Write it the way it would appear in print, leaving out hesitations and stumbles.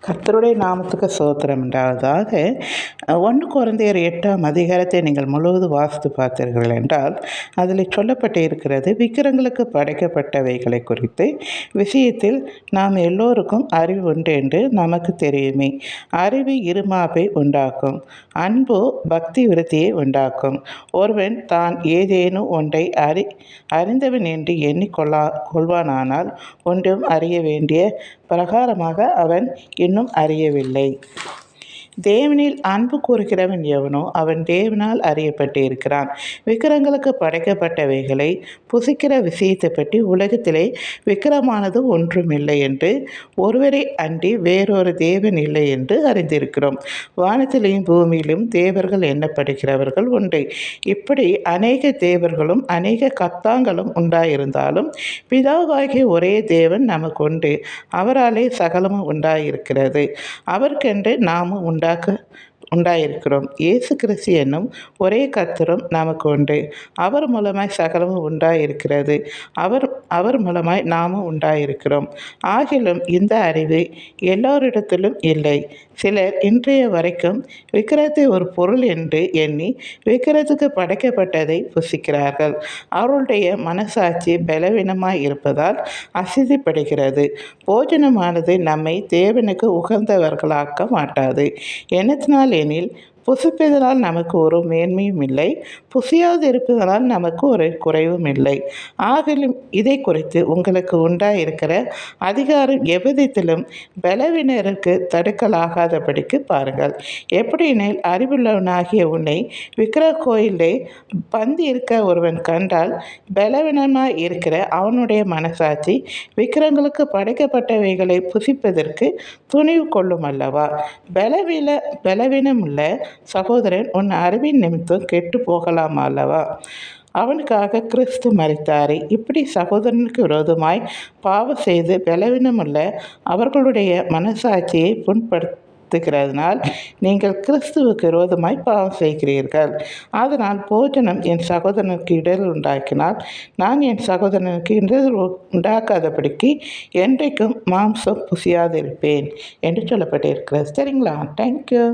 கர்த்தருடைய நாமத்துக்கு ஸ்தோத்திரம் உண்டாவதாக. 1 கொரிந்தியர் 8ஆம் அதிகாரத்தை நீங்கள் முழுவதும் வாசித்து பார்த்தீர்கள் என்றால் அதில் சொல்லப்பட்டு இருக்கிறது, விக்கிரங்களுக்கு படைக்கப்பட்டவைகளை குறித்து விஷயத்தில் நாம் எல்லோருக்கும் அறிவு உண்டு என்று நமக்கு தெரியுமே. அறிவு இருமாப்பை உண்டாக்கும், அன்பு பக்தி விருத்தியை உண்டாக்கும். ஒருவன் தான் ஏதேனும் ஒன்றை அறிந்தவன் என்று கொள்வானானால் ஒன்றும் அறிய வேண்டிய பிரகாரமாக அவன் இன்னும் அறியவில்லை. தேவனில் அன்பு கூறுகிறவன் எவனோ அவன் தேவனால் அறியப்பட்டிருக்கிறான். விக்கிரங்களுக்கு படைக்கப்பட்டவைகளை புசிக்கிற விஷயத்தை பற்றி உலகத்திலே விக்கிரமானது ஒன்றுமில்லை என்று ஒருவரை அன்றி வேறொரு தேவன் இல்லை என்று அறிந்திருக்கிறோம். வானத்திலும் பூமியிலும் தேவர்கள் எண்ணப்படுகிறவர்கள் உண்டு. இப்படி அநேக தேவர்களும் அநேக கர்த்தாங்களும் உண்டாயிருந்தாலும் பிதாவாகிய ஒரே தேவன் நமக்கு உண்டு. அவராலே சகலமும் உண்டாயிருக்கிறது. அவருக்கென்று நாமும் உண்டாயிருக்கிறோம். இயேசு கிறிஸ்து என்னும் ஒரே கர்த்தரும் நமக்கு உண்டு. அவர் மூலமாய் சகலமும் உண்டாயிருக்கிறது. அவர் மூலமாய் நாமும் உண்டாயிருக்கிறோம். ஆகிலும் இந்த அறிவு எல்லோரிடத்திலும் இல்லை. சிலர் இன்றைய வரைக்கும் விக்கிரகத்தை ஒரு பொருள் என்று எண்ணி விக்கிரகத்துக்கு படைக்கப்பட்டதை புசிக்கிறார்கள். அவர்களுடைய மனசாட்சி பலவீனமாய் இருப்பதால் அசிதிப்படுகிறது. போஜனமானது நம்மை தேவனுக்கு உகந்தவர்களாக்க மாட்டாது. என்னத்தினால் எனில், புசிப்பதனால் நமக்கு ஒரு மேன்மையும் இல்லை, புசியாது இருப்பதனால் நமக்கு ஒரு குறைவும் இல்லை. ஆகிலும் இதை குறித்து உங்களுக்கு உண்டாயிருக்கிற அதிகாரம் எவ்விதத்திலும் பலவீனருக்கு தடுக்கலாகாதபடிக்கு பாருங்கள். எப்படியெனில், அறிவுள்ளவனாகிய உன்னை விக்கிரக கோயிலே பந்தி இருக்க ஒருவன் கண்டால் பலவீனமாய் இருக்கிற அவனுடைய மனசாட்சி விக்கிரங்களுக்கு படைக்கப்பட்டவைகளை புசிப்பதற்கு துணிவு கொள்ளும் அல்லவா? பலவீனமுள்ள சகோதரன் உன் அறிவின் நிமித்தம் கெட்டு போகலாம் அல்லவா? அவனுக்காக கிறிஸ்து மரித்தாரே. இப்படி சகோதரனுக்கு விரோதமாய் பாவம் செய்து பலவீனமுள்ள அவர்களுடைய மனசாட்சியை புண்படுத்துகிறதுனால் நீங்கள் கிறிஸ்துவுக்கு விரோதமாய் பாவம் செய்கிறீர்கள். அதனால் போஜனம் என் சகோதரனுக்கு இடர் உண்டாக்கினால் நான் என் சகோதரனுக்கு இடர் உண்டாக்காதபடிக்கு என்றைக்கும் மாம்சம் புசியாதிருப்பேன் என்று சொல்லப்பட்டிருக்கிறது. சரிங்களா? தேங்க்யூ.